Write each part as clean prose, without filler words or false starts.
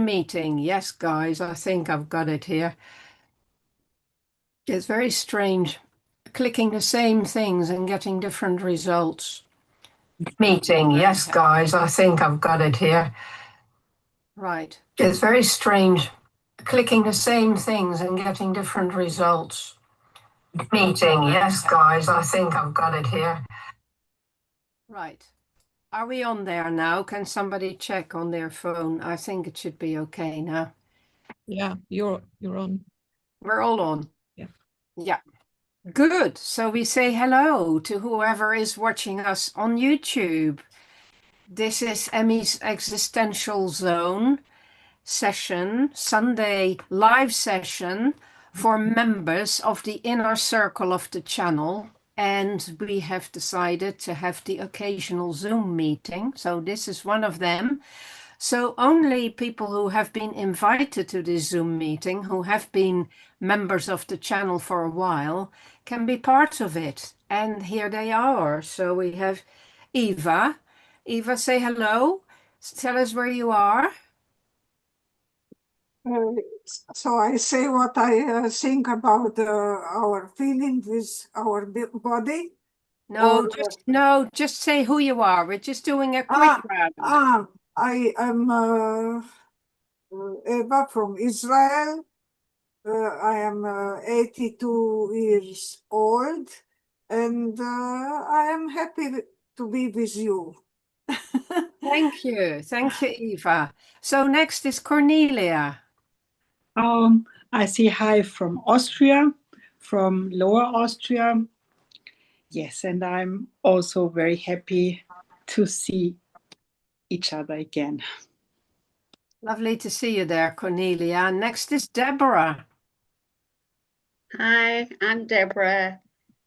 meeting. Yes, guys, I think I've got it here. It's very strange clicking the same things and getting different results. Meeting. Yes, guys, I think I've got it here. Right. It's very strange clicking the same things and getting different results. Meeting. Yes, guys, I think I've got it here. Right. Are we on there now? Can somebody check on their phone? I think it should be okay now. Yeah, you're on. We're all on. Yeah. Yeah. Good. So we say hello to whoever is watching us on YouTube. This is Emmy's Existential Zone session, Sunday live session for members of the inner circle of the channel. And we have decided to have the occasional Zoom meeting. So this is one of them. So only people who have been invited to this Zoom meeting, who have been members of the channel for a while, can be part of it. And here they are. So we have Eva. Eva, say hello. Tell us where you are. So I say what I think about our feeling with our body. Just say who you are. We're just doing a quick round. I am Eva from Israel. I am 82 years old, and I am happy to be with you. Thank you, Eva. So next is Cornelia. I say hi from Austria, from Lower Austria. Yes, and I'm also very happy to see each other again. Lovely to see you there, Cornelia. Next is Deborah. Hi, I'm Deborah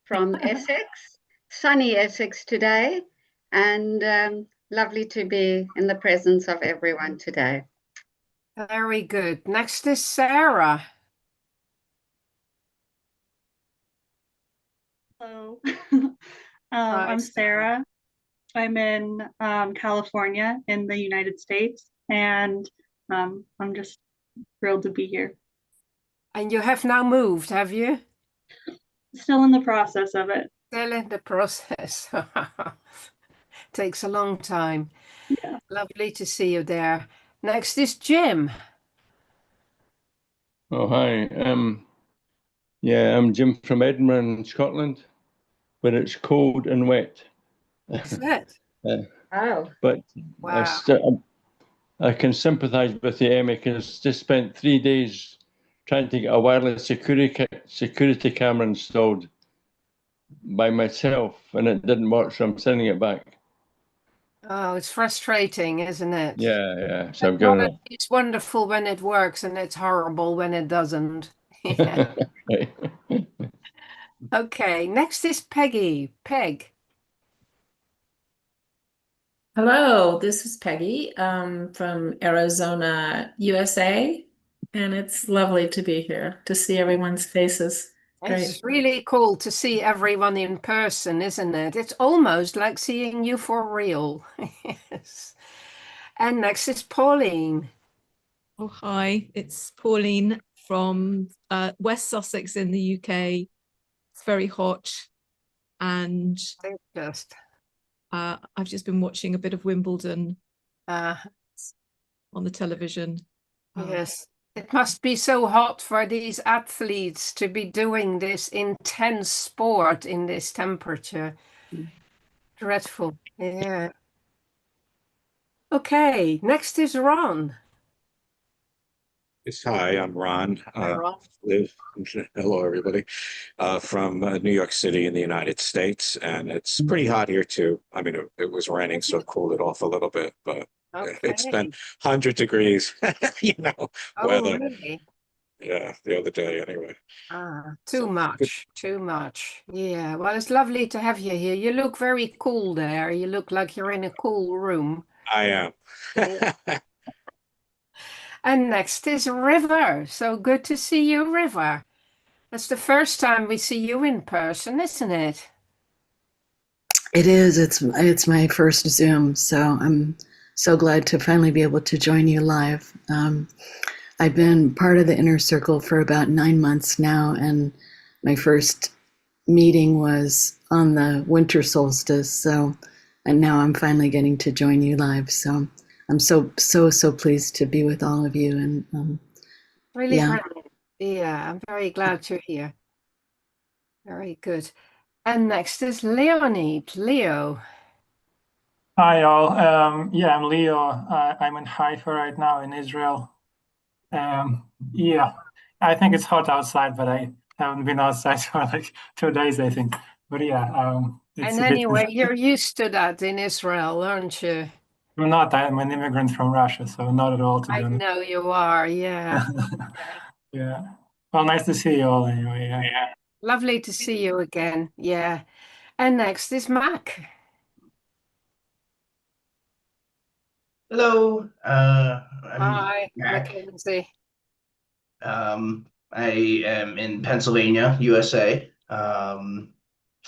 from Essex, sunny Essex today, and lovely to be in the presence of everyone today. Very good. Next is Sarah. Hello, I'm Sarah. I'm in California in the United States, and I'm just thrilled to be here. And you have now moved, have you? Still in the process of it. Still in the process. Takes a long time. Yeah. Lovely to see you there. Next is Jim. Oh, hi. I'm Jim from Edinburgh in Scotland, where it's cold and wet. Is it? But wow. I can sympathise with you, Emmy, because I just spent 3 days trying to get a wireless security camera installed by myself, and it didn't work, so I'm sending it back. Oh, it's frustrating, isn't it? Yeah. So I'm going to... It's wonderful when it works, and it's horrible when it doesn't. Okay, next is Peggy. Peg. Hello, this is Peggy from Arizona, USA, and it's lovely to be here, to see everyone's faces. It's really cool to see everyone in person, isn't it? It's almost like seeing you for real. Yes. And next is Pauline. Oh, hi, it's Pauline from West Sussex in the UK. It's very hot, and I've just been watching a bit of Wimbledon on the television. Yes, it must be so hot for these athletes to be doing this intense sport in this temperature. Dreadful. Yeah. Okay, next is Ron. Yes, hi, I'm Ron. Ron. Hello, everybody. From New York City in the United States, and it's pretty hot here too. I mean, it was raining, so it cooled it off a little bit, but it's been 100 degrees, weather. Really? Yeah, the other day anyway. Too much. Yeah, well, it's lovely to have you here. You look very cool there. You look like you're in a cool room. I am. And next is River. So good to see you, River. That's the first time we see you in person, isn't it? It is. It's my first Zoom, so so glad to finally be able to join you live. I've been part of the inner circle for about 9 months now, and my first meeting was on the winter solstice. So, and now I'm finally getting to join you live. So I'm so pleased to be with all of you. And Really brilliant. Yeah, I'm very glad you're here. Very good. And next is Leonid. Leo. Hi, all. Yeah, I'm Leo. I'm in Haifa right now in Israel. Yeah, I think it's hot outside, but I haven't been outside for like 2 days, I think. But yeah, it's And a bit. anyway, you're used to that in Israel, aren't you? I'm not. I'm an immigrant from Russia, so not at all, to be I honest. know you are, yeah. Yeah. Well, nice to see you all anyway. Yeah. Lovely to see you again, yeah. And next is Mac. Hello, I'm Hi, Mac. Mackenzie. I am in Pennsylvania, USA. I'm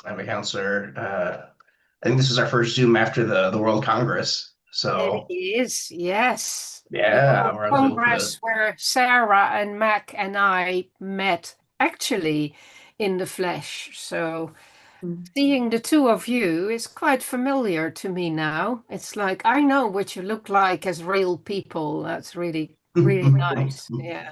a counselor. I think this is our first Zoom after the World Congress. So It is, yes. The yeah, World we're able to. Congress where Sarah and Mac and I met actually in the flesh. So seeing the two of you is quite familiar to me now. It's like I know what you look like as real people. That's really, really nice. Yeah.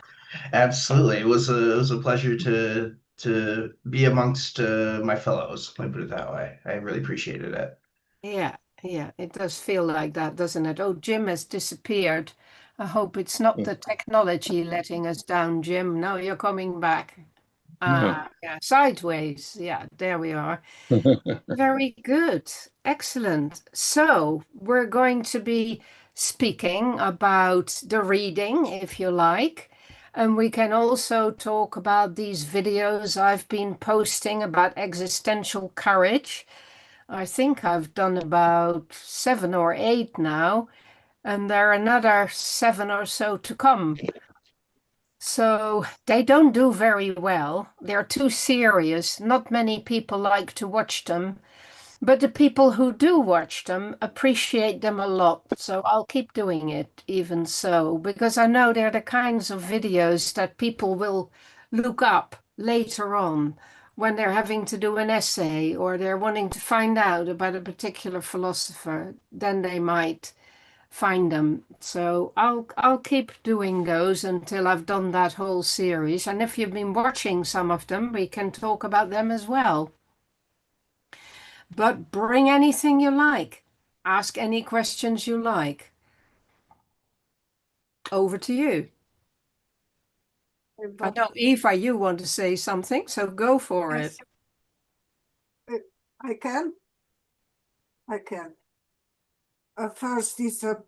Absolutely, it was a pleasure to be amongst my fellows. Let me put it that way. I really appreciated it. Yeah, yeah, it does feel like that, doesn't it? Oh, Jim has disappeared. I hope it's not the technology letting us down, Jim. No, you're coming back. Yeah, sideways. Yeah, there we are. Very good. Excellent. So we're going to be speaking about the reading, if you like. And we can also talk about these videos I've been posting about existential courage. I think I've done about 7 or 8 now, and there are another 7 or so to come. So they don't do very well. They're too serious. Not many people like to watch them, but the people who do watch them appreciate them a lot. So I'll keep doing it even so, because I know they're the kinds of videos that people will look up later on when they're having to do an essay or they're wanting to find out about a particular philosopher. Then they might find them. So I'll keep doing those until I've done that whole series. And if you've been watching some of them, we can talk about them as well. But bring anything you like. Ask any questions you like. Over to you. I know, Eva, you want to say something, so go for it. I can. First, it's a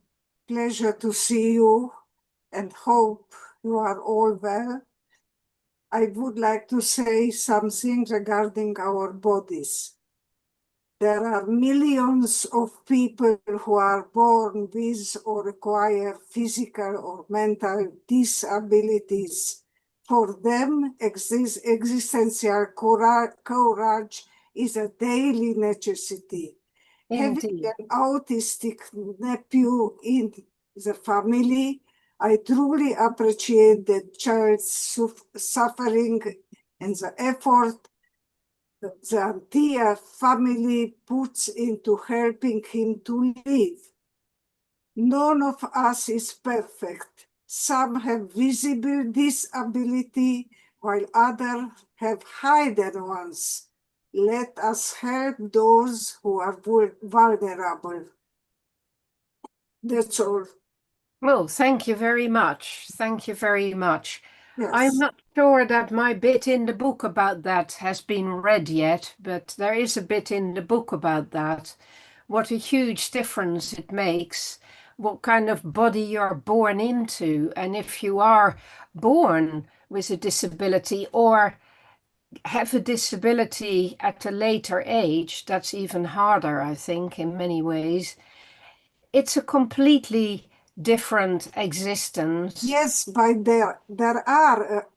pleasure to see you and hope you are all well. I would like to say something regarding our bodies. There are millions of people who are born with or acquire physical or mental disabilities. For them, existential courage is a daily necessity. Having an autistic nephew in the family, I truly appreciate the child's suffering and the effort the entire family puts into helping him to live. None of us is perfect. Some have visible disability, while others have hidden ones. Let us help those who are vulnerable. That's all. Well, thank you very much. Thank you very much. Yes. I'm not sure that my bit in the book about that has been read yet, but there is a bit in the book about that. What a huge difference it makes, what kind of body you're born into, and if you are born with a disability or have a disability at a later age, that's even harder, I think, in many ways. It's a completely different existence. Yes, but there are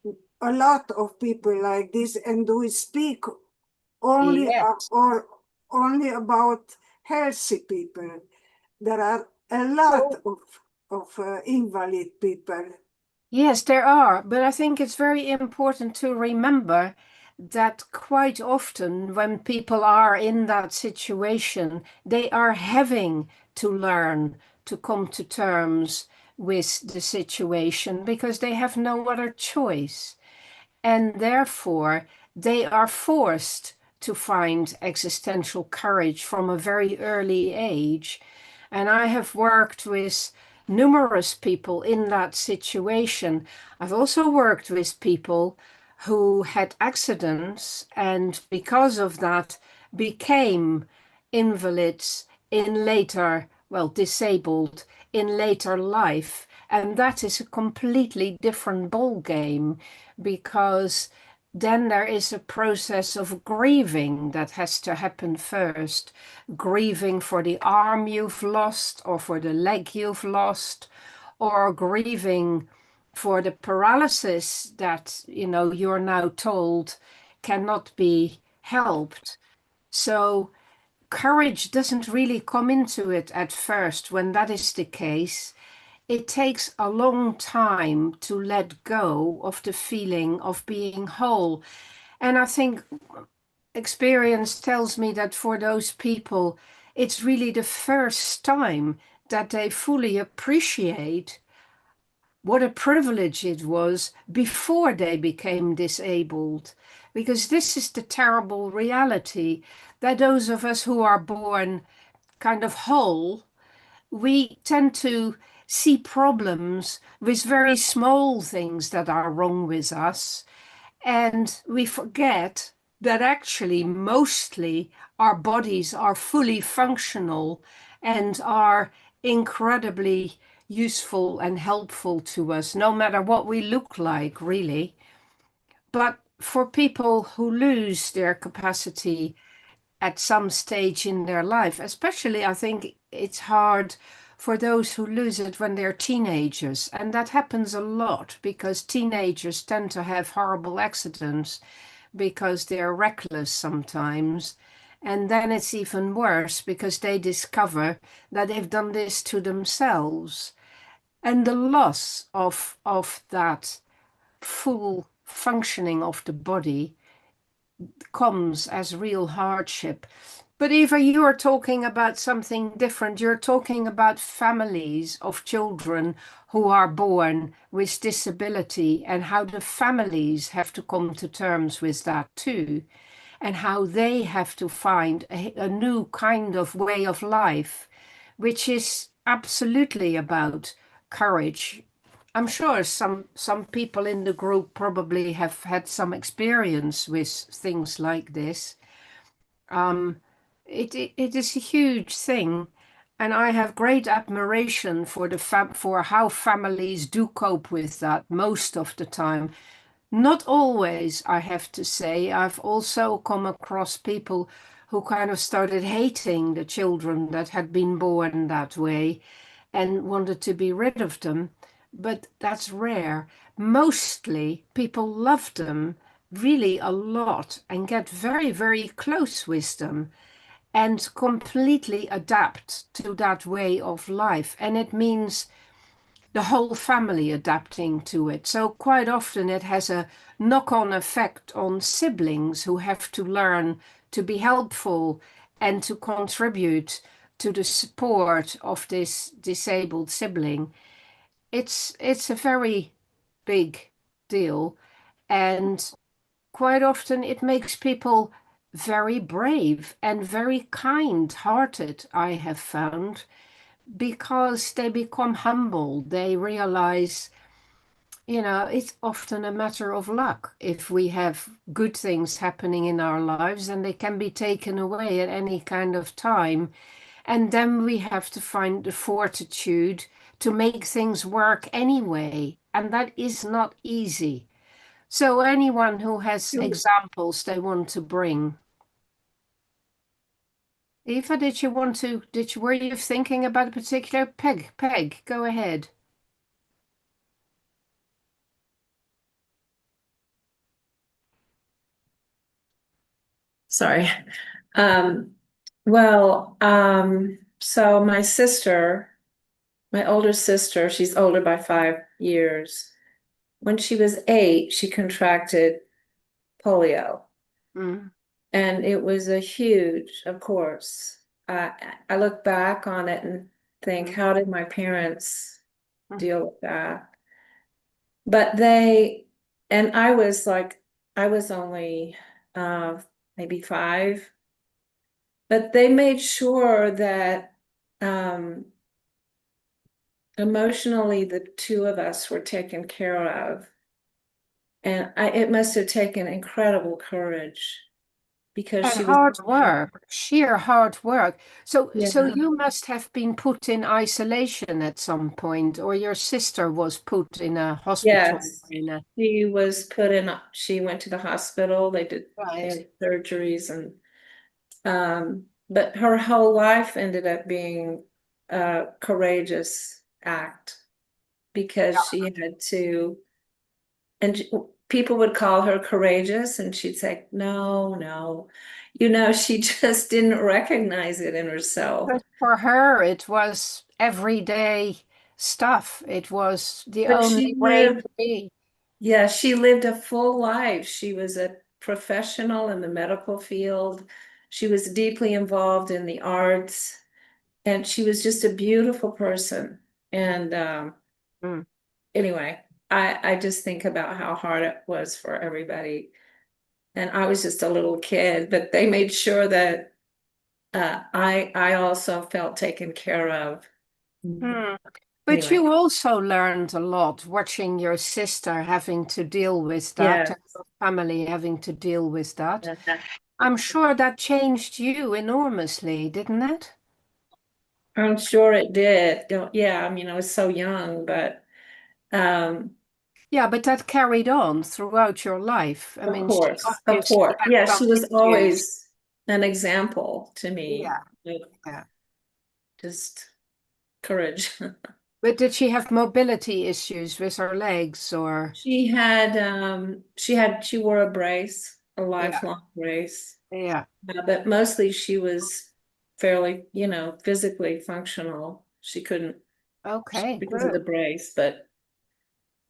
a lot of people like this, and we speak only Yes. or only about healthy people. There are a lot of invalid people. Yes, there are, but I think it's very important to remember that quite often when people are in that situation, they are having to learn to come to terms with the situation because they have no other choice. And therefore, they are forced to find existential courage from a very early age. And I have worked with numerous people in that situation. I've also worked with people who had accidents and because of that became invalids in later, well, disabled in later life. And that is a completely different ball game because then there is a process of grieving that has to happen first. Grieving for the arm you've lost or for the leg you've lost, or grieving for the paralysis that, you're now told cannot be helped. So courage doesn't really come into it at first when that is the case. It takes a long time to let go of the feeling of being whole. And I think experience tells me that for those people, it's really the first time that they fully appreciate what a privilege it was before they became disabled. Because this is the terrible reality that those of us who are born kind of whole, we tend to see problems with very small things that are wrong with us. And we forget that actually mostly our bodies are fully functional and are incredibly useful and helpful to us, no matter what we look like, really. But for people who lose their capacity at some stage in their life, especially I think it's hard for those who lose it when they're teenagers. And that happens a lot because teenagers tend to have horrible accidents because they're reckless sometimes. And then it's even worse because they discover that they've done this to themselves. And the loss of that full functioning of the body comes as real hardship. But Eva, you are talking about something different. You're talking about families of children who are born with disability and how the families have to come to terms with that too, and how they have to find a new kind of way of life, which is absolutely about courage. I'm sure some people in the group probably have had some experience with things like this. It is a huge thing, and I have great admiration for for how families do cope with that most of the time. Not always, I have to say. I've also come across people who kind of started hating the children that had been born that way and wanted to be rid of them. But that's rare. Mostly people love them really a lot and get very, very close with them and completely adapt to that way of life. And it means the whole family adapting to it. So quite often it has a knock-on effect on siblings who have to learn to be helpful and to contribute to the support of this disabled sibling. It's a very big deal, and quite often it makes people very brave and very kind-hearted, I have found, because they become humble. They realize, it's often a matter of luck if we have good things happening in our lives, and they can be taken away at any kind of time. And then we have to find the fortitude to make things work anyway. And that is not easy. So anyone who has examples they want to bring. Eva, were you thinking about a particular Peg, go ahead. Sorry. Well, so my sister my older sister, she's older by 5 years. When she was 8, she contracted polio. Mm. And it was a huge, of course. I look back on it and think, how did my parents deal with that? But and I was like, I was only maybe 5, but they made sure that emotionally the two of us were taken care of. And it must have taken incredible courage because And she was hard work, sheer hard work. So yeah. you must have been put in isolation at some point, or your sister was put in a hospital. Yes, In a, she was put in, she went to the hospital, they right. had surgeries and but her whole life ended up being a courageous act because she had to, and people would call her courageous and she'd say, no, no, she just didn't recognize it in herself. But for her, it was everyday stuff. It was the But only she way lived, to be. yeah, she lived a full life. She was a professional in the medical field. She was deeply involved in the arts, and she was just a beautiful person. And Mm. anyway, I just think about how hard it was for everybody. And I was just a little kid, but they made sure that I also felt taken care of. Mm. But Anyway, you also learned a lot watching your sister having to deal with that, yeah. and your family having to deal with that. Yeah. I'm sure that changed you enormously, didn't it? I'm sure it did. Yeah, I mean, I was so young, but Yeah, but that carried on throughout your life. I mean, she of obviously course. had Yeah, some she was issues. always an example to me. Yeah, yeah. Just courage. But did she have mobility issues with her legs or? She wore a brace, a Yeah, lifelong brace. yeah. But mostly she was fairly, physically functional. She couldn't Okay, because of good. the brace, but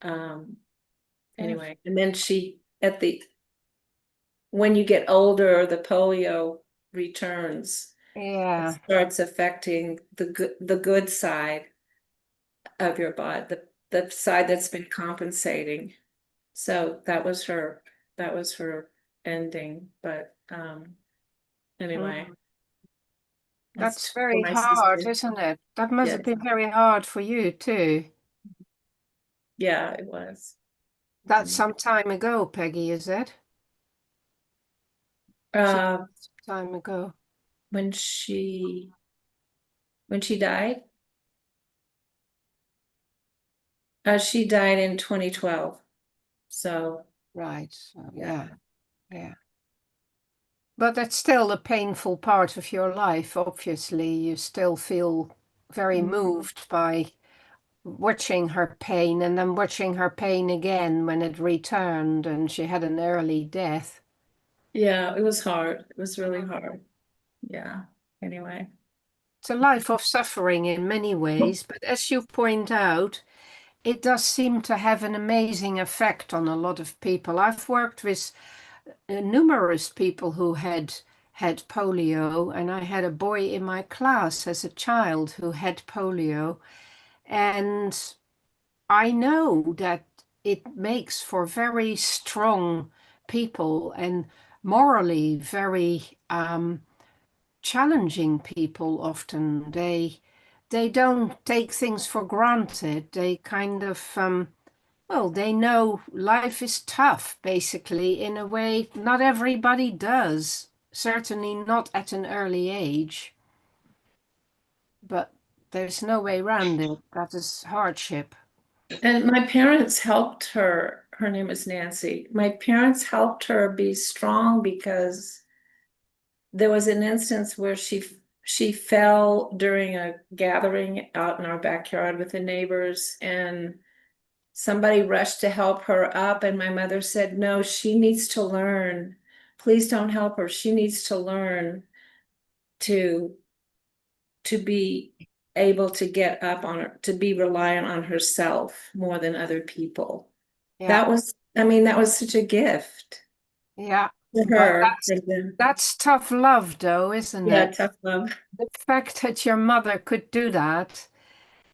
um Good. anyway. And then when you get older, the polio returns. It Yeah. starts affecting the good side of your body, the side that's been compensating. So that was her ending. But anyway, Mm. That's that's for very my hard, sister. isn't it? That must have Yes. been very hard for you too. Yeah, it was. That's some time ago, Peggy, is it? She Uh, some time ago. when she died, she died in 2012. So Right. So, yeah. yeah. But that's still a painful part of your life, obviously. You still feel very moved by watching her pain and then watching her pain again when it returned and she had an early death. Yeah, it was hard. It was really hard. Yeah. Anyway. It's a life of suffering in many ways, but as you point out, it does seem to have an amazing effect on a lot of people. I've worked with numerous people who had polio, and I had a boy in my class as a child who had polio, and I know that it makes for very strong people and morally very challenging people often. They don't take things for granted. They kind of well, they know life is tough, basically, in a way not everybody does. Certainly not at an early age. But there's no way around it. That is hardship. And my parents helped her. Her name is Nancy. My parents helped her be strong because there was an instance where she fell during a gathering out in our backyard with the neighbors, and somebody rushed to help her up, and my mother said, no, she needs to learn. Please don't help her. She needs to learn to be able to get up on her, to be reliant on herself more than other people. Yeah. That was, I mean, that was such a gift Yeah. to Well, her. that's tough love, though, isn't Yeah, it? tough love. The fact that your mother could do that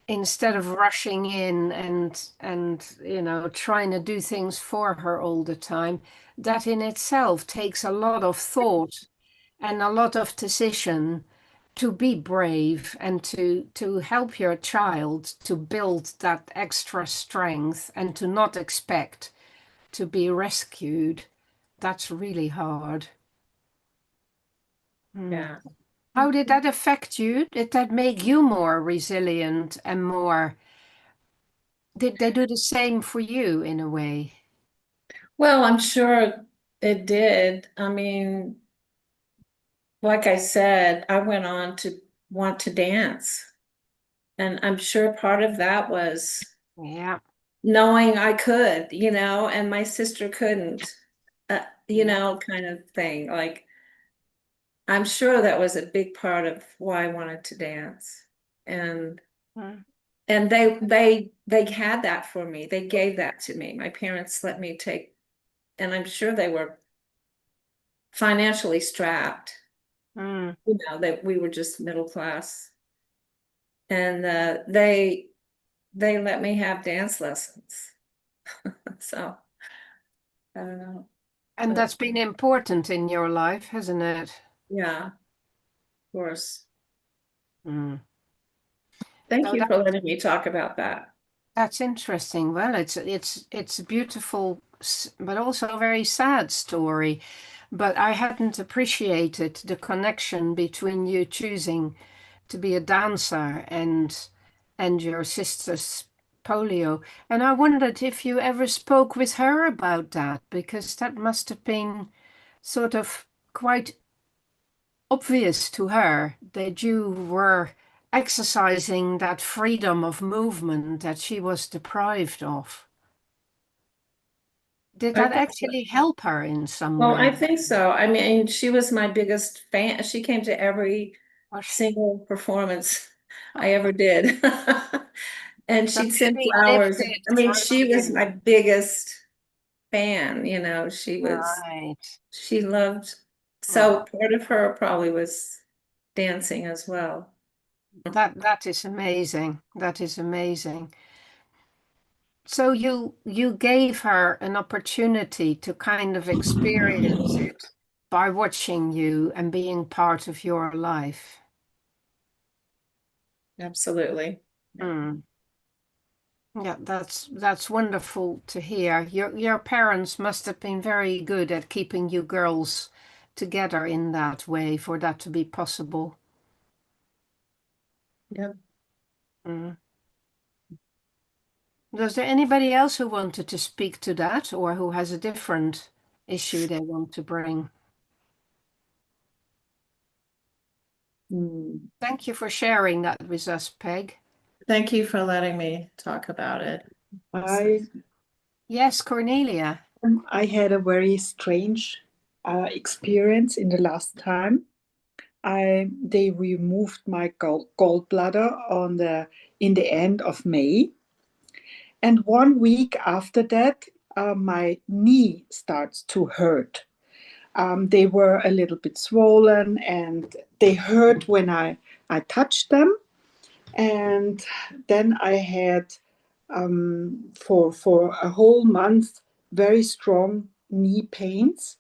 instead of rushing in and you know trying to do things for her all the time, that in itself takes a lot of thought and a lot of decision to be brave and to help your child to build that extra strength and to not expect to be rescued. That's really hard. Yeah. How did that affect you? Did that make you more resilient and more? Did they do the same for you in a way? Well, I'm sure it did. I mean, like I said, I went on to want to dance. And I'm sure part of that was Yeah. knowing I could, you know, and my sister couldn't, you know, kind of thing. Like, I'm sure that was a big part of why I wanted to dance. And and they had that for me. They gave that to me. My parents let me take, and I'm sure they were financially strapped. You know, that we were just middle class. And they let me have dance lessons. So I don't know. And that's been important in your life, hasn't it? Yeah, of course. Mm. Thank So you for letting me talk about that. that's interesting. Well, it's a beautiful but also a very sad story. But I hadn't appreciated the connection between you choosing to be a dancer and your sister's polio. And I wondered if you ever spoke with her about that, because that must have been sort of quite obvious to her that you were exercising that freedom of movement that she was deprived of. Did that actually help her in some Well, way? I think so. I mean, she was my biggest fan. She came to every single performance I ever did. And So she'd send she flowers. lived it I mean, through she was you. my biggest fan, you know. She Right. loved, so part of her probably was dancing as well. That is amazing. That is amazing. So you gave her an opportunity to kind of experience it by watching you and being part of your life. Absolutely. Mm. Yeah, that's wonderful to hear. Your parents must have been very good at keeping you girls together in that way for that to be possible. Yep. Mm. Was there anybody else who wanted to speak to that or who has a different issue they want to bring? Thank you for sharing that with us, Peg. Thank you for letting me talk about it. Yes, Cornelia. I had a very strange experience in the last time. They removed my gallbladder in the end of May, and 1 week after that, my knee starts to hurt. They were a little bit swollen, and they hurt when I touched them. And then I had for a whole month very strong knee pains,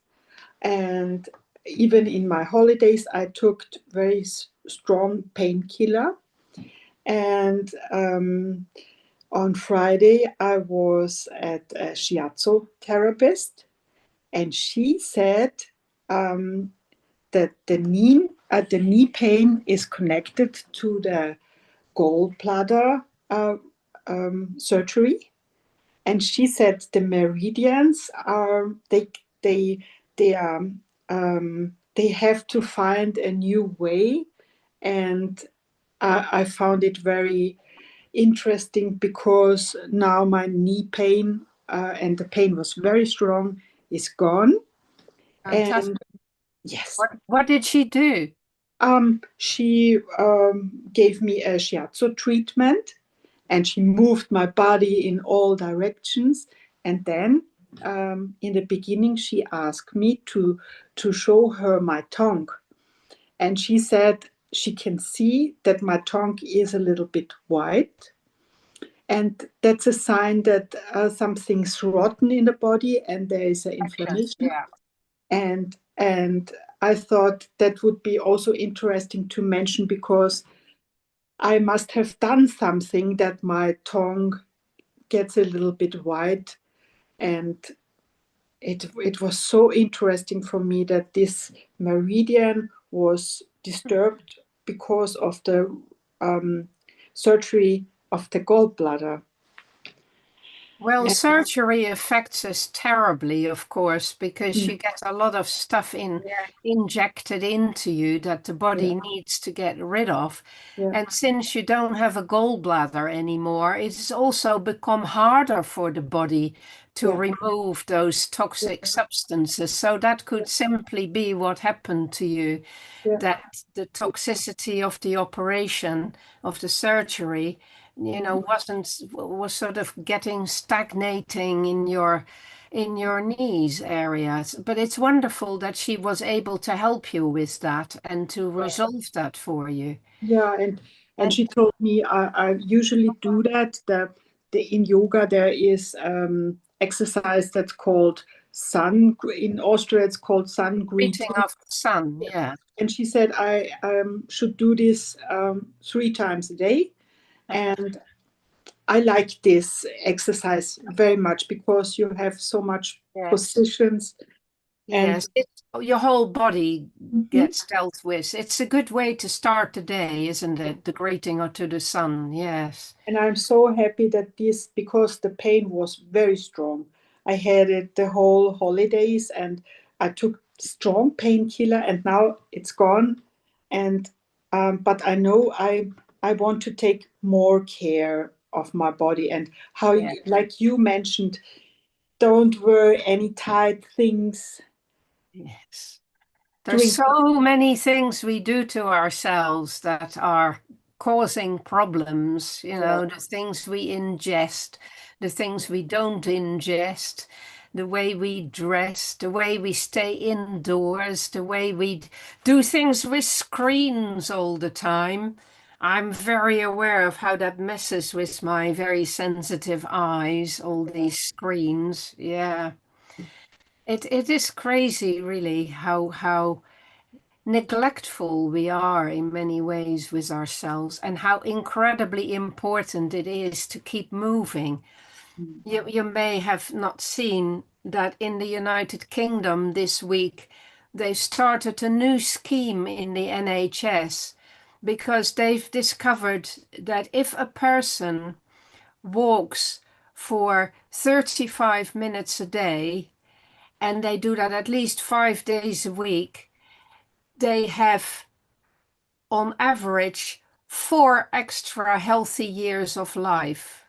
and even in my holidays I took very strong painkiller. And on Friday I was at a shiatsu therapist, and she said that the knee pain is connected to the gallbladder surgery. And she said the meridians are they have to find a new way. And I found it very interesting, because now my knee pain, and the pain was very strong, is gone. Fantastic. And yes. What did she do? She gave me a shiatsu treatment, and she moved my body in all directions. And then in the beginning, she asked me to show her my tongue. And she said she can see that my tongue is a little bit white. And that's a sign that something's rotten in the body and there is an inflammation. Yeah. And I thought that would be also interesting to mention, because I must have done something that my tongue gets a little bit white. And it was so interesting for me that this meridian was disturbed because of the surgery of the gallbladder. Well, surgery affects us terribly, of course, because you get a lot of stuff injected into you that the body needs to get rid of. And since you don't have a gallbladder anymore, it's also become harder for the body to remove those toxic substances. So that could simply be what happened to you, that the toxicity of the operation, of the surgery, was sort of getting stagnating in your knees areas. But it's wonderful that she was able to help you with that and to resolve that for you. Yeah, and she told me I usually do that. In yoga there is exercise that's called sun. In Austria it's called sun greeting. Greeting of the sun, yeah. And she said I should do this 3 times a day. And I like this exercise very much because you have so much positions. Yes, your whole body gets dealt with. It's a good way to start the day, isn't it? The greeting to the sun, yes. And I'm so happy that because the pain was very strong. I had it the whole holidays and I took strong painkiller and now it's gone. And but I know I want to take more care of my body, and how, like you mentioned, don't wear any tight things. Yes. There's so many things we do to ourselves that are causing problems, the things we ingest, the things we don't ingest, the way we dress, the way we stay indoors, the way we do things with screens all the time. I'm very aware of how that messes with my very sensitive eyes, all these screens. Yeah. It is crazy, really, how neglectful we are in many ways with ourselves, and how incredibly important it is to keep moving. You may have not seen that in the United Kingdom this week, they've started a new scheme in the NHS because they've discovered that if a person walks for 35 minutes a day, and they do that at least 5 days a week, they have on average 4 extra healthy years of life.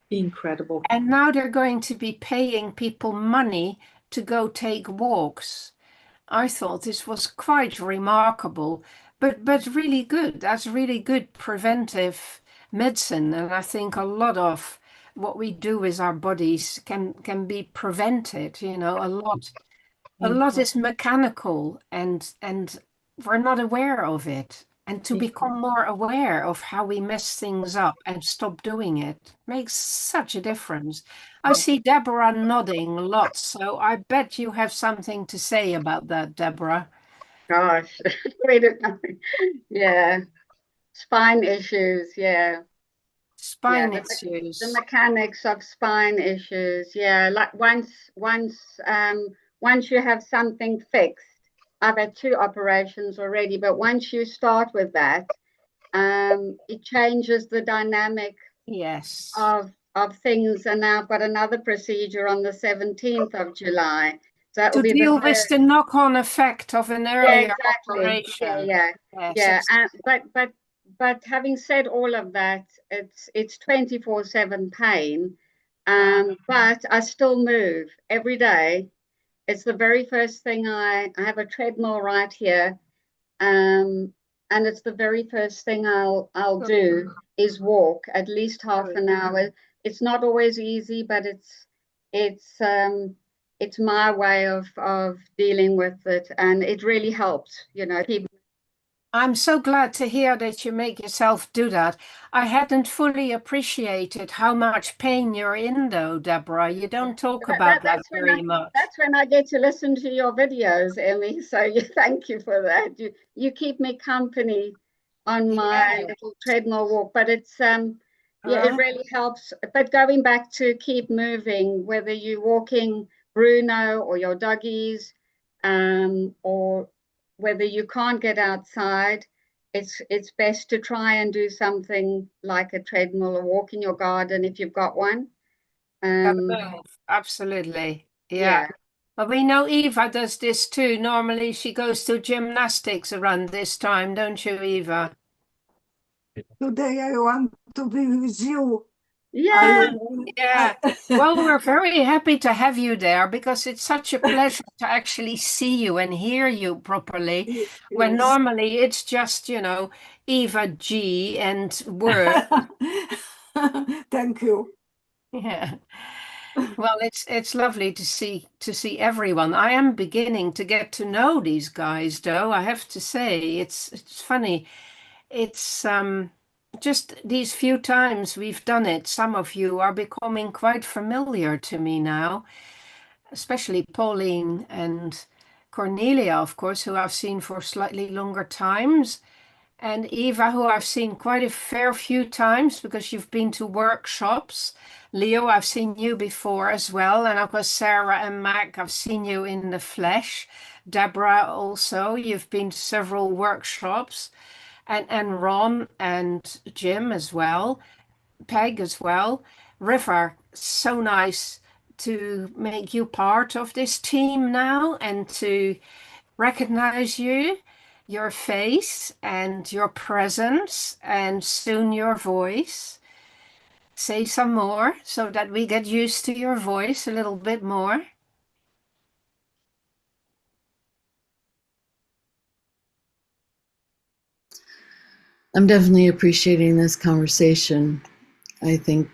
Incredible. And now they're going to be paying people money to go take walks. I thought this was quite remarkable, but really good. That's really good preventive medicine. And I think a lot of what we do with our bodies can be prevented, a lot is mechanical and we're not aware of it. And to become more aware of how we mess things up and stop doing it makes such a difference. I see Deborah nodding lots, so I bet you have something to say about that, Deborah. Gosh, we don't know. Yeah, spine issues, Spine issues. The mechanics of spine issues, like once you have something fixed. I've had 2 operations already, but once you start with that, it changes the dynamic of things. And now I've got another procedure on the 17th of July. So that will be deal with the knock-on effect of an earlier operation. But having said all of that, it's 24/7 pain. But I still move every day. It's the very first thing I have a treadmill right here. And it's the very first thing I'll do is walk at least half an hour. It's not always easy, but it's my way of dealing with it, and it really helps, you know. I'm so glad to hear that you make yourself do that. I hadn't fully appreciated how much pain you're in, though, Deborah. You don't talk about that very much. That's when I get to listen to your videos, Emmy. So thank you for that. You keep me company on my little treadmill walk, but it's it really helps. But going back to keep moving, whether you're walking Bruno or your doggies, or whether you can't get outside, it's best to try and do something like a treadmill or walk in your garden if you've got one. Absolutely. Yeah. But we know Eva does this too. Normally she goes to gymnastics around this time, don't you, Eva? Today I want to be with you. Yeah. Well, we're very happy to have you there because it's such a pleasure to actually see you and hear you properly. When normally it's just, you know, Eva G and word. Thank you. Yeah. Well, it's lovely to see everyone. I am beginning to get to know these guys, though. I have to say, it's funny. It's just these few times we've done it, some of you are becoming quite familiar to me now, especially Pauline and Cornelia, of course, who I've seen for slightly longer times. And Eva, who I've seen quite a fair few times because you've been to workshops. Leo, I've seen you before as well. And of course, Sarah and Mac, I've seen you in the flesh. Deborah also, you've been to several workshops. And Ron and Jim as well. Peg as well. River, so nice to make you part of this team now and to recognize you, your face and your presence, and soon your voice. Say some more so that we get used to your voice a little bit more. I'm definitely appreciating this conversation. I think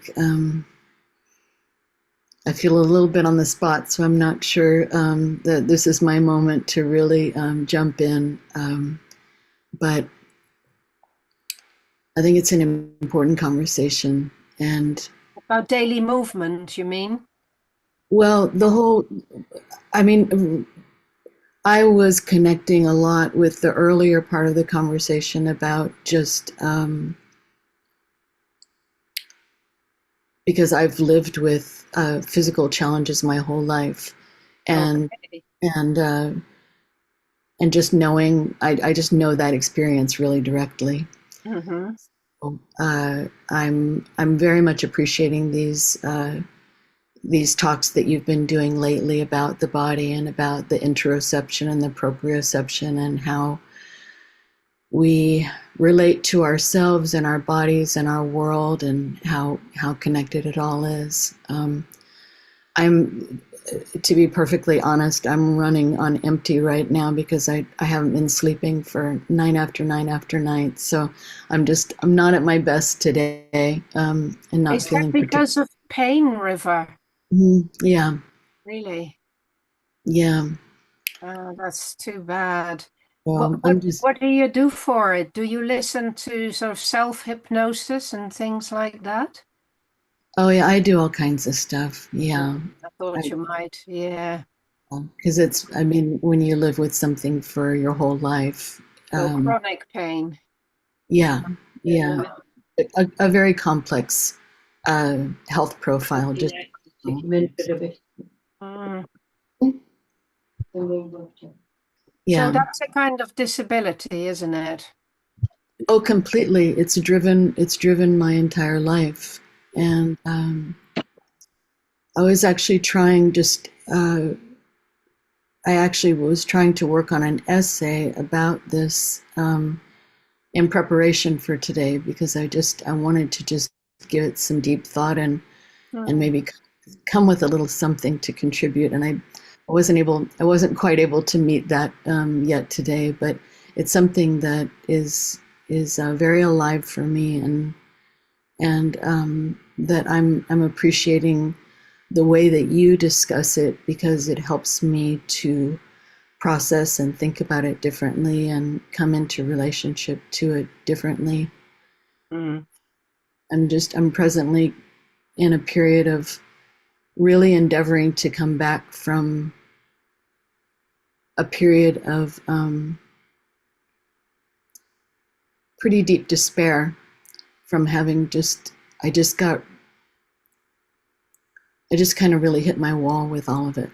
I feel a little bit on the spot, so I'm not sure that this is my moment to really jump in. But I think it's an important conversation. And about daily movement, you mean? Well, I was connecting a lot with the earlier part of the conversation about just because I've lived with physical challenges my whole life, and just knowing, I just know that experience really directly. Mm-hmm. I'm very much appreciating these talks that you've been doing lately about the body and about the interoception and the proprioception and how we relate to ourselves and our bodies and our world and how connected it all is. To be perfectly honest, I'm running on empty right now because I haven't been sleeping for night after night after night. So I'm not at my best today, and not Is feeling that because of pain, River? Yeah. Really? Yeah. That's too bad. Well, what do you do for it? Do you listen to sort of self-hypnosis and things like that? Oh yeah, I do all kinds of stuff. Yeah. I thought you might, yeah. Because when you live with something for your whole life. Chronic pain. Yeah. A very complex health profile. Just. So that's a kind of disability, isn't it? Oh, completely. It's driven my entire life. And I was actually I actually was trying to work on an essay about this in preparation for today because I wanted to just give it some deep thought and maybe come with a little something to contribute. And I wasn't quite able to meet that yet today, but it's something that is very alive for me, and that I'm appreciating the way that you discuss it, because it helps me to process and think about it differently and come into relationship to it differently. Mm. I'm presently in a period of really endeavoring to come back from a period of pretty deep despair from having I just kind of really hit my wall with all of it.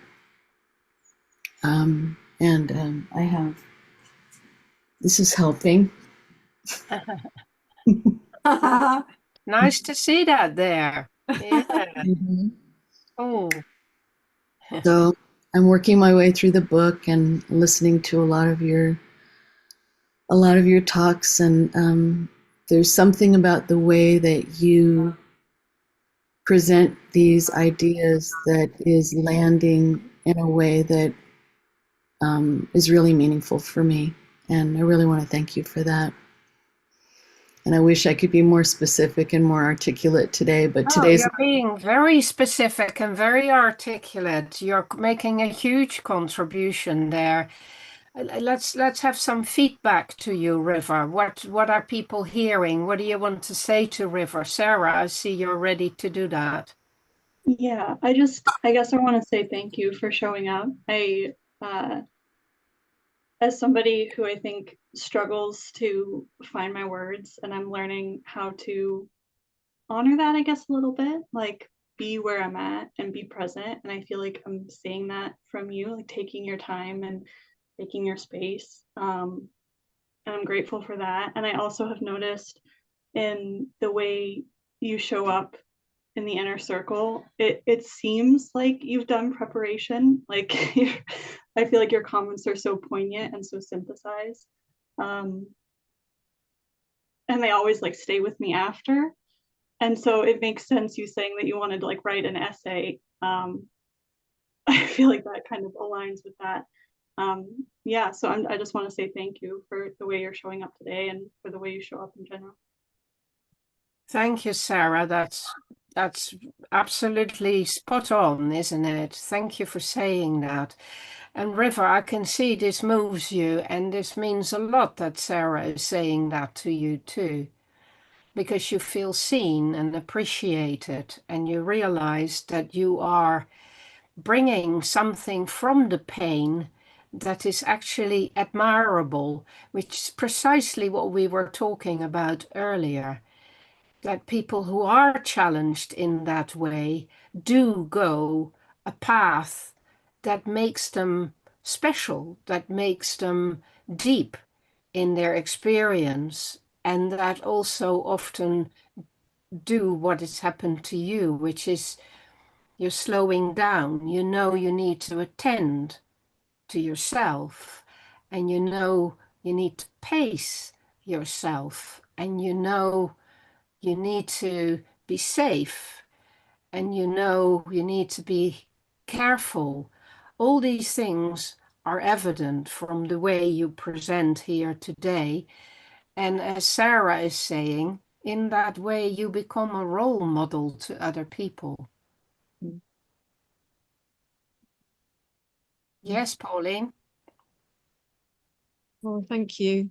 I have, this is helping. Nice to see that there. Yeah. Mm-hmm. Oh. So I'm working my way through the book and listening to a lot of your talks, and there's something about the way that you present these ideas that is landing in a way that is really meaningful for me, and I really want to thank you for that. And I wish I could be more specific and more articulate today, but today's... You're being very specific and very articulate. You're making a huge contribution there. Let's have some feedback to you, River. What are people hearing? What do you want to say to River? Sarah, I see you're ready to do that. Yeah, I guess I want to say thank you for showing up. As somebody who I think struggles to find my words, and I'm learning how to honor that, I guess, a little bit, like be where I'm at and be present. And I feel like I'm seeing that from you, like taking your time and taking your space. And I'm grateful for that. And I also have noticed in the way you show up in the inner circle, it seems like you've done preparation. Like I feel like your comments are so poignant and so synthesized. And they always like stay with me after. And so it makes sense you saying that you wanted to like write an essay. I feel like that kind of aligns with that. Yeah, so I just want to say thank you for the way you're showing up today and for the way you show up in general. Thank you, Sarah. That's absolutely spot on, isn't it? Thank you for saying that. And River, I can see this moves you, and this means a lot that Sarah is saying that to you too, because you feel seen and appreciated, and you realize that you are bringing something from the pain that is actually admirable, which is precisely what we were talking about earlier. That people who are challenged in that way do go a path that makes them special, that makes them deep in their experience, and that also often do what has happened to you, which is you're slowing down. You know you need to attend to yourself, and you know you need to pace yourself, and you know you need to be safe, and you know you need to be careful. All these things are evident from the way you present here today. And as Sarah is saying, in that way you become a role model to other people. Yes, Pauline? Oh, thank you.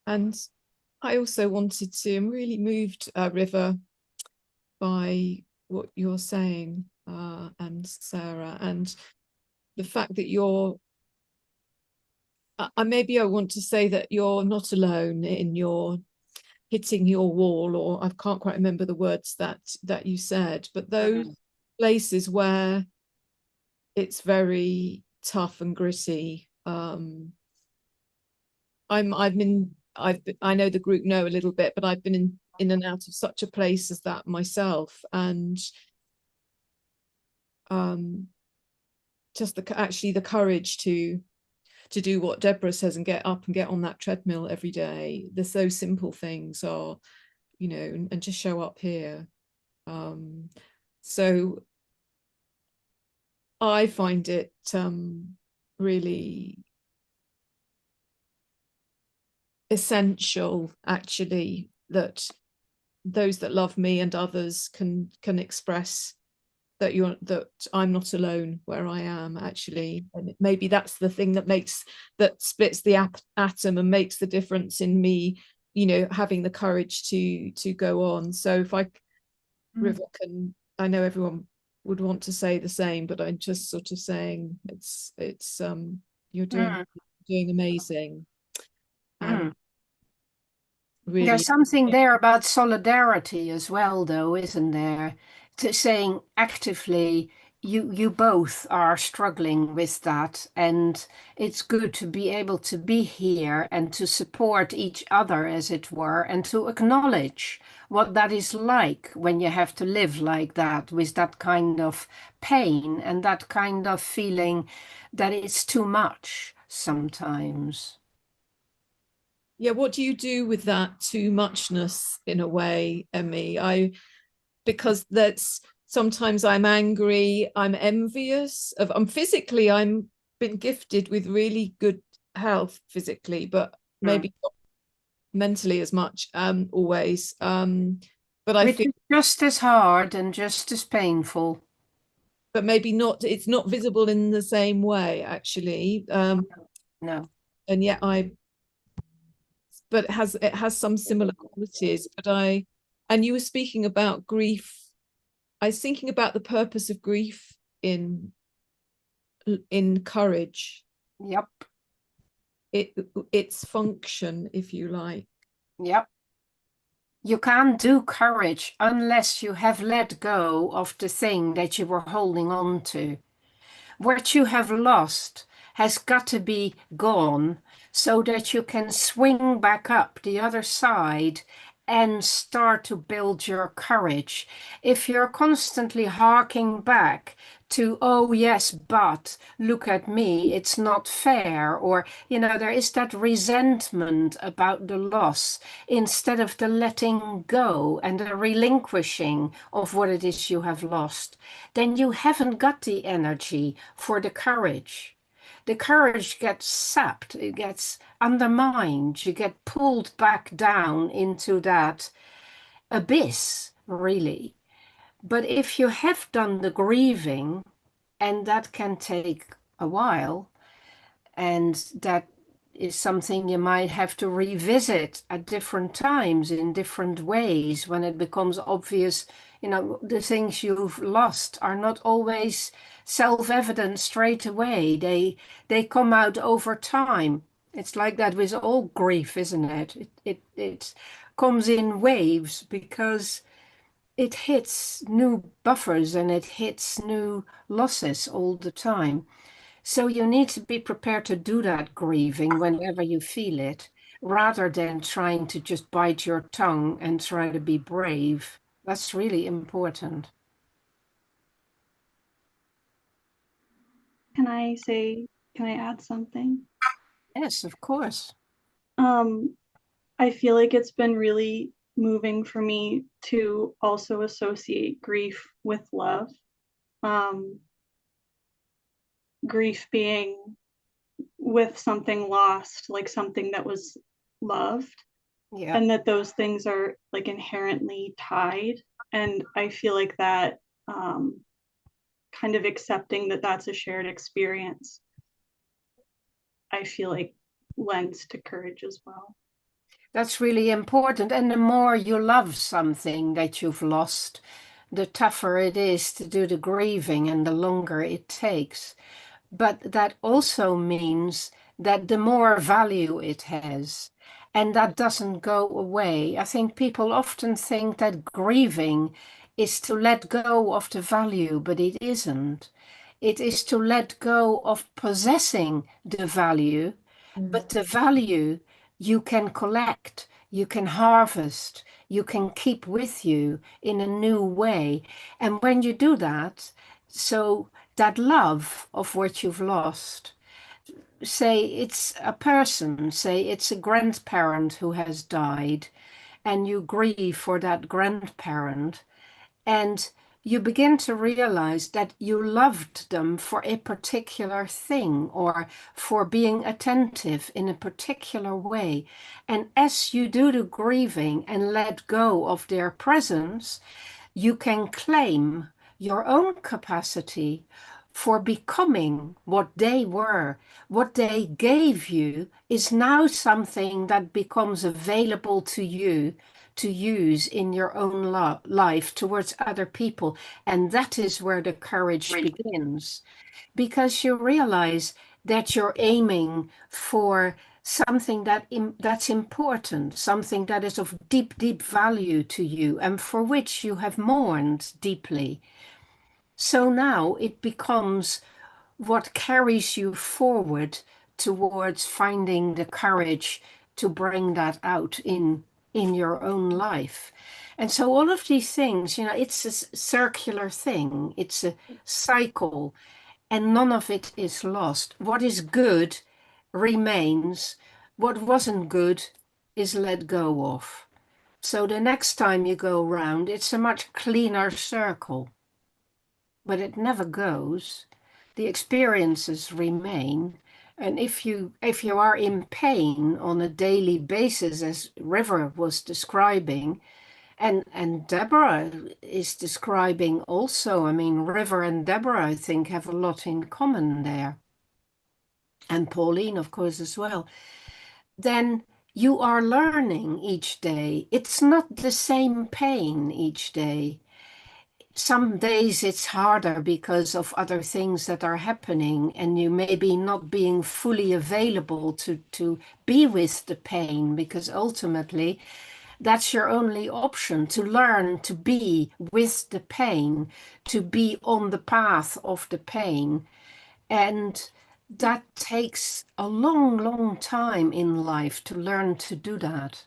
And I also wanted to, I'm really moved, River, by what you're saying, and Sarah, and the fact that you're, maybe I want to say that you're not alone in your hitting your wall, or I can't quite remember the words that you said, but those places where it's very tough and gritty. I know the group know a little bit, but I've been in and out of such a place as that myself, and just actually the courage to do what Deborah says and get up and get on that treadmill every day. The so simple things are, you know, and just show up here. So I find it really essential, actually, that those that love me and others can express that I'm not alone where I am, actually. And maybe that's the thing that splits the atom and makes the difference in me, having the courage to go on. So if River I know everyone would want to say the same, but I'm just sort of saying it's you're doing amazing. Really, there's something there about solidarity as well, though, isn't there? To saying actively, you both are struggling with that, and it's good to be able to be here and to support each other, as it were, and to acknowledge what that is like when you have to live like that, with that kind of pain and that kind of feeling that it's too much sometimes. Yeah, what do you do with that too muchness, in a way, Emmy? Because that's sometimes I'm angry, I'm envious of. I'm been gifted with really good health physically, but maybe not mentally as much always. But I feel just as hard and just as painful. But maybe not. It's not visible in the same way, actually. No. And yet but it has some similar qualities. And you were speaking about grief. I was thinking about the purpose of grief in courage. Yep. Its function, if you like. Yep. You can't do courage unless you have let go of the thing that you were holding on to. What you have lost has got to be gone so that you can swing back up the other side and start to build your courage. If you're constantly harking back to, oh yes, but look at me, it's not fair, or, there is that resentment about the loss instead of the letting go and the relinquishing of what it is you have lost, then you haven't got the energy for the courage. The courage gets sapped, it gets undermined, you get pulled back down into that abyss, really. But if you have done the grieving, and that can take a while, and that is something you might have to revisit at different times in different ways when it becomes obvious, the things you've lost are not always self-evident straight away. They come out over time. It's like that with all grief, isn't it? It comes in waves because it hits new buffers and it hits new losses all the time. So you need to be prepared to do that grieving whenever you feel it, rather than trying to just bite your tongue and try to be brave. That's really important. Can I add something? Yes, of course. I feel like it's been really moving for me to also associate grief with love. Grief being with something lost, like something that was loved. Yeah. And that those things are like inherently tied. And I feel like that kind of accepting that that's a shared experience, I feel like lends to courage as well. That's really important. And the more you love something that you've lost, the tougher it is to do the grieving and the longer it takes. But that also means that the more value it has, and that doesn't go away. I think people often think that grieving is to let go of the value, but it isn't. It is to let go of possessing the value, but the value you can collect, you can harvest, you can keep with you in a new way. And when you do that, so that love of what you've lost, say it's a person, say it's a grandparent who has died, and you grieve for that grandparent, and you begin to realize that you loved them for a particular thing or for being attentive in a particular way. And as you do the grieving and let go of their presence, you can claim your own capacity for becoming what they were. What they gave you is now something that becomes available to you to use in your own life towards other people. And that is where the courage begins, because you realize that you're aiming for something that's important, something that is of deep, deep value to you and for which you have mourned deeply. So now it becomes what carries you forward towards finding the courage to bring that out in your own life. And so all of these things, it's a circular thing, it's a cycle, and none of it is lost. What is good remains. What wasn't good is let go of. So the next time you go around, it's a much cleaner circle. But it never goes. The experiences remain. And if you are in pain on a daily basis, as River was describing, and Deborah is describing also, I mean, River and Deborah, I think, have a lot in common there. And Pauline, of course, as well. Then you are learning each day. It's not the same pain each day. Some days it's harder because of other things that are happening, and you may be not being fully available to be with the pain, because ultimately that's your only option, to learn to be with the pain, to be on the path of the pain. And that takes a long, long time in life to learn to do that.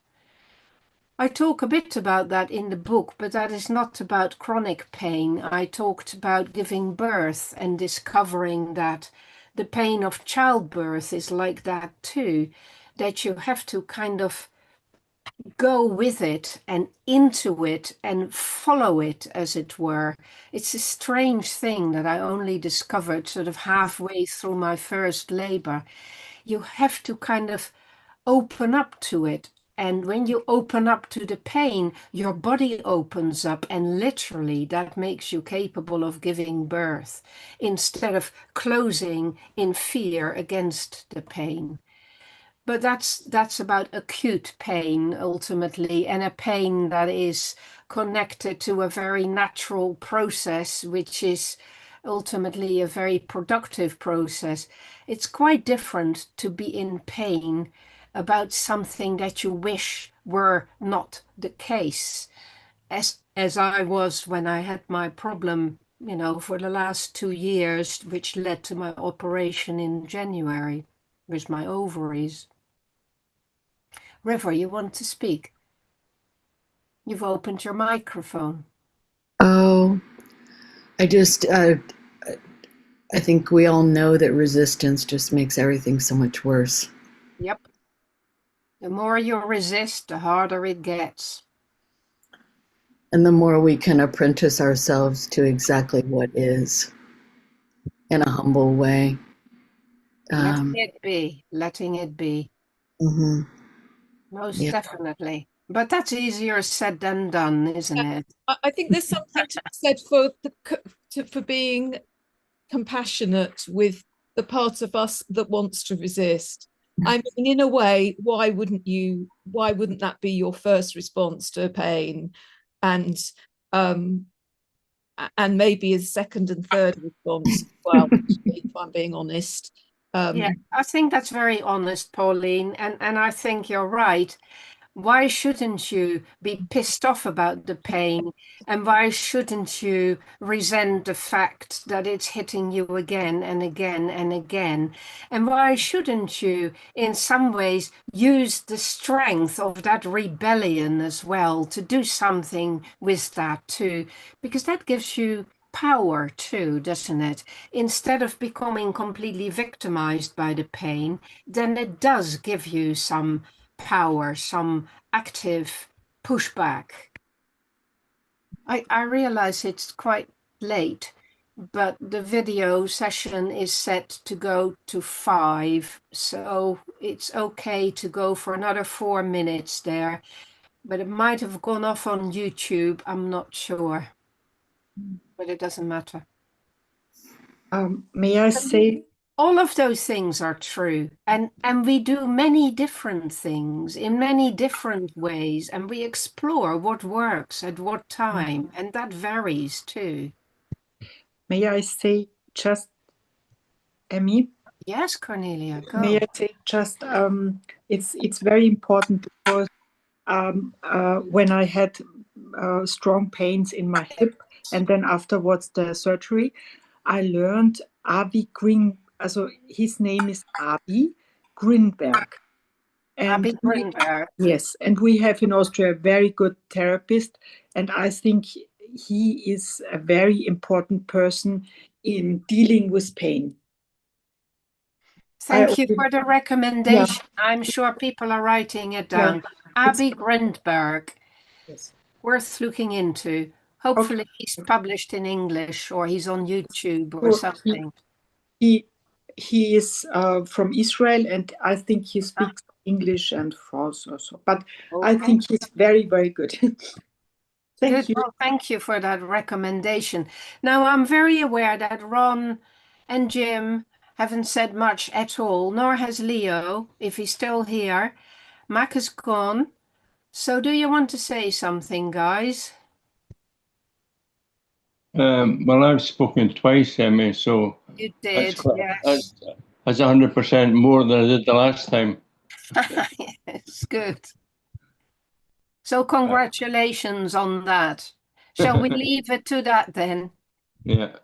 I talk a bit about that in the book, but that is not about chronic pain. I talked about giving birth and discovering that the pain of childbirth is like that too, that you have to kind of go with it and into it and follow it, as it were. It's a strange thing that I only discovered sort of halfway through my first labor. You have to kind of open up to it. And when you open up to the pain, your body opens up, and literally that makes you capable of giving birth instead of closing in fear against the pain. But that's about acute pain ultimately, and a pain that is connected to a very natural process, which is ultimately a very productive process. It's quite different to be in pain about something that you wish were not the case, as I was when I had my problem, for the last 2 years, which led to my operation in January with my ovaries. River, you want to speak? You've opened your microphone. Oh, I think we all know that resistance just makes everything so much worse. Yep. The more you resist, the harder it gets. And the more we can apprentice ourselves to exactly what is in a humble way. Letting it be. Mm-hmm. Most definitely. But that's easier said than done, isn't it? I think there's something to be said for being compassionate with the part of us that wants to resist. I mean, in a way, why wouldn't that be your first response to pain? And maybe a second and third response, well, if I'm being honest. Yeah, I think that's very honest, Pauline, and I think you're right. Why shouldn't you be pissed off about the pain? And why shouldn't you resent the fact that it's hitting you again and again and again? And why shouldn't you, in some ways, use the strength of that rebellion as well to do something with that too? Because that gives you power too, doesn't it? Instead of becoming completely victimized by the pain, then it does give you some power, some active pushback. I realize it's quite late, but the video session is set to go to 5, so it's okay to go for another 4 minutes there. But it might have gone off on YouTube, I'm not sure. But it doesn't matter. May I say, all of those things are true, and we do many different things in many different ways, and we explore what works at what time, and that varies too. may I say just, Emmy? Yes, Cornelia, go. May I say just, it's very important because when I had strong pains in my hip, and then afterwards the surgery, I learned Avi Green. Also, his name is Avi Grinberg. And Avi Grinberg. Yes, and we have in Austria a very good therapist, and I think he is a very important person in dealing with pain. Thank you for the recommendation. Yeah. I'm sure people are writing it down. Yeah. Avi Grinberg. Yes. Worth looking into. Hopefully he's published in English or he's on YouTube or something. He is from Israel, and I think he speaks English and French also. But I think he's very, very good. Thank you. Well, thank you for that recommendation. Now, I'm very aware that Ron and Jim haven't said much at all, nor has Leo, if he's still here. Mac is gone. So do you want to say something, guys? Well, I've spoken twice, Emmy, so you did, yes. That's 100% more than I did the last time. Yes, good. So congratulations on that. Shall we leave it to that then? Yeah,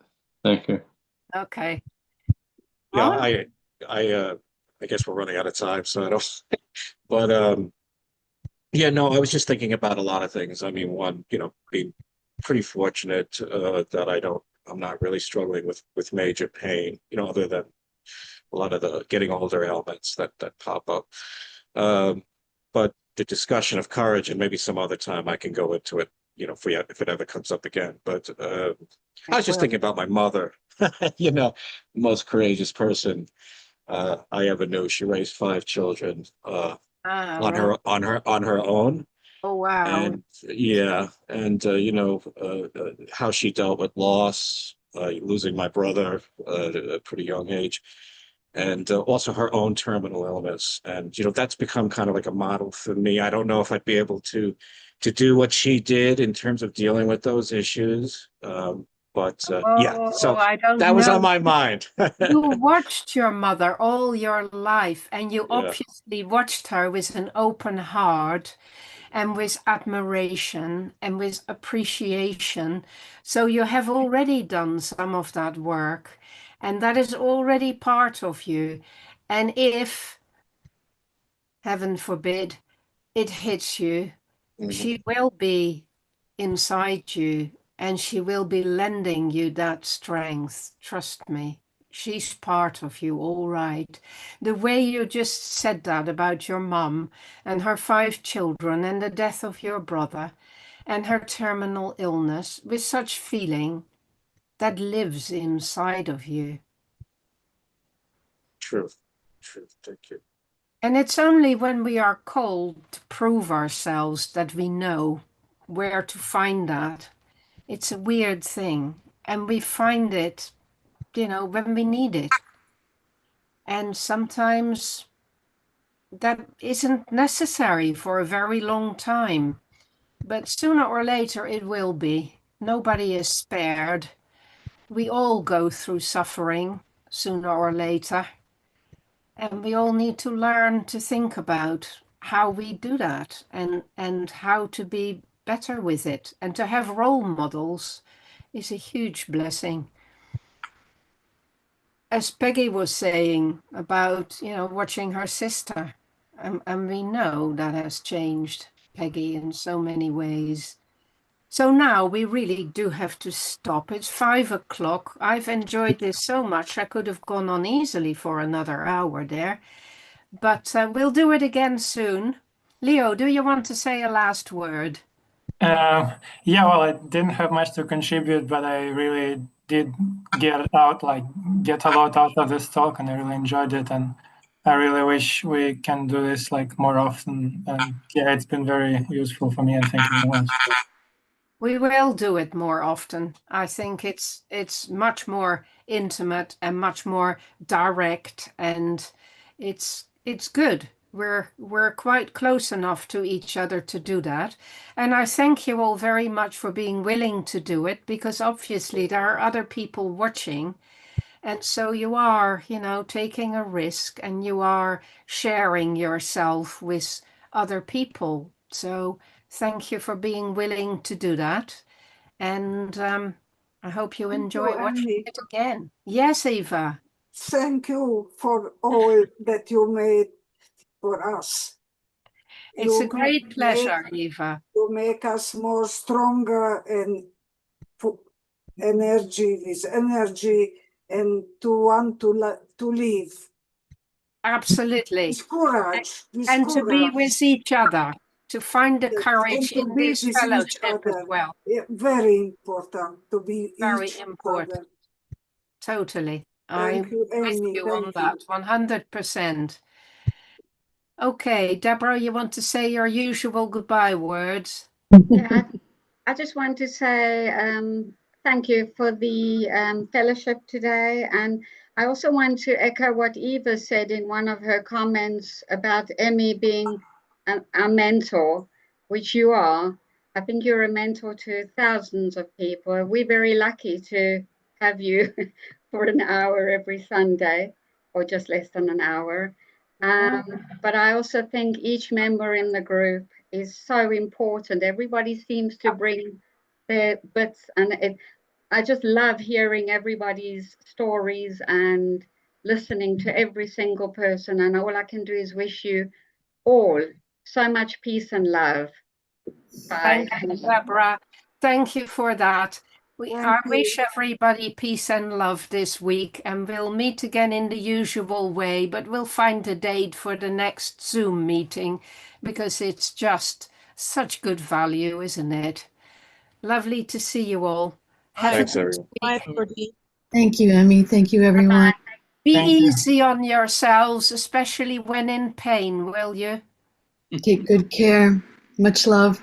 thank you. Okay. Yeah, I guess we're running out of time, so I don't. But yeah, no, I was just thinking about a lot of things. I mean, one, being pretty fortunate that I'm not really struggling with major pain, other than a lot of the getting older ailments that pop up. But the discussion of courage, and maybe some other time I can go into it, if it ever comes up again. But I was just thinking about my mother, the most courageous person I ever knew. She raised 5 children on her own. Oh wow! And yeah, and how she dealt with loss, losing my brother at a pretty young age, and also her own terminal illness. And that's become kind of like a model for me. I don't know if I'd be able to do what she did in terms of dealing with those issues. But yeah, so that was on my mind. You watched your mother all your life, and you obviously watched her with an open heart and with admiration and with appreciation. So you have already done some of that work, and that is already part of you. And if, heaven forbid, it hits you, she will be inside you, and she will be lending you that strength. Trust me. She's part of you, all right. The way you just said that about your mum and her 5 children and the death of your brother and her terminal illness with such feeling that lives inside of you. True. Thank you. And it's only when we are called to prove ourselves that we know where to find that. It's a weird thing. And we find it, when we need it. And sometimes that isn't necessary for a very long time. But sooner or later it will be. Nobody is spared. We all go through suffering sooner or later. And we all need to learn to think about how we do that and how to be better with it. And to have role models is a huge blessing. As Peggy was saying about, watching her sister, and we know that has changed Peggy in so many ways. So now we really do have to stop. It's 5 o'clock. I've enjoyed this so much. I could have gone on easily for another hour there, but we'll do it again soon. Leo, do you want to say a last word? Yeah, well, I didn't have much to contribute, but I really did get a lot out of this talk, and I really enjoyed it. And I really wish we can do this like more often. And yeah, it's been very useful for me. And thank you very much. We will do it more often. I think it's much more intimate and much more direct, and it's good. We're quite close enough to each other to do that. And I thank you all very much for being willing to do it, because obviously there are other people watching. And so you are, taking a risk, and you are sharing yourself with other people. So thank you for being willing to do that. And I hope you enjoy watching it again. Yes, Eva. Thank you for all that you made for us. It's a great pleasure, Eva. You make us more stronger and with energy, and to want to live. Absolutely. With courage. And to be with each other, to find the courage in this fellowship as well. Yeah, very important to be very each important. other. Totally. Thank you, Emmy. on that 100%. Okay, Deborah, you want to say your usual goodbye words? Yeah, I just want to say thank you for the fellowship today. And I also want to echo what Eva said in one of her comments about Emmy being a mentor, which you are. I think you're a mentor to thousands of people. We're very lucky to have you for an hour every Sunday, or just less than an hour. But I also think each member in the group is so important. Everybody seems to bring their bits, and I just love hearing everybody's stories and listening to every single person. And all I can do is wish you all so much peace and love. Bye. Thank you, Deborah. Thank you for that. I wish everybody peace and love this week, and we'll meet again in the usual way, but we'll find a date for the next Zoom meeting, because it's just such good value, isn't it? Lovely to see you all. Thanks, everyone. Bye, everybody. Thank you, Emmy. Thank you, everyone. Be easy on yourselves, especially when in pain, will you? Take good care. Much love.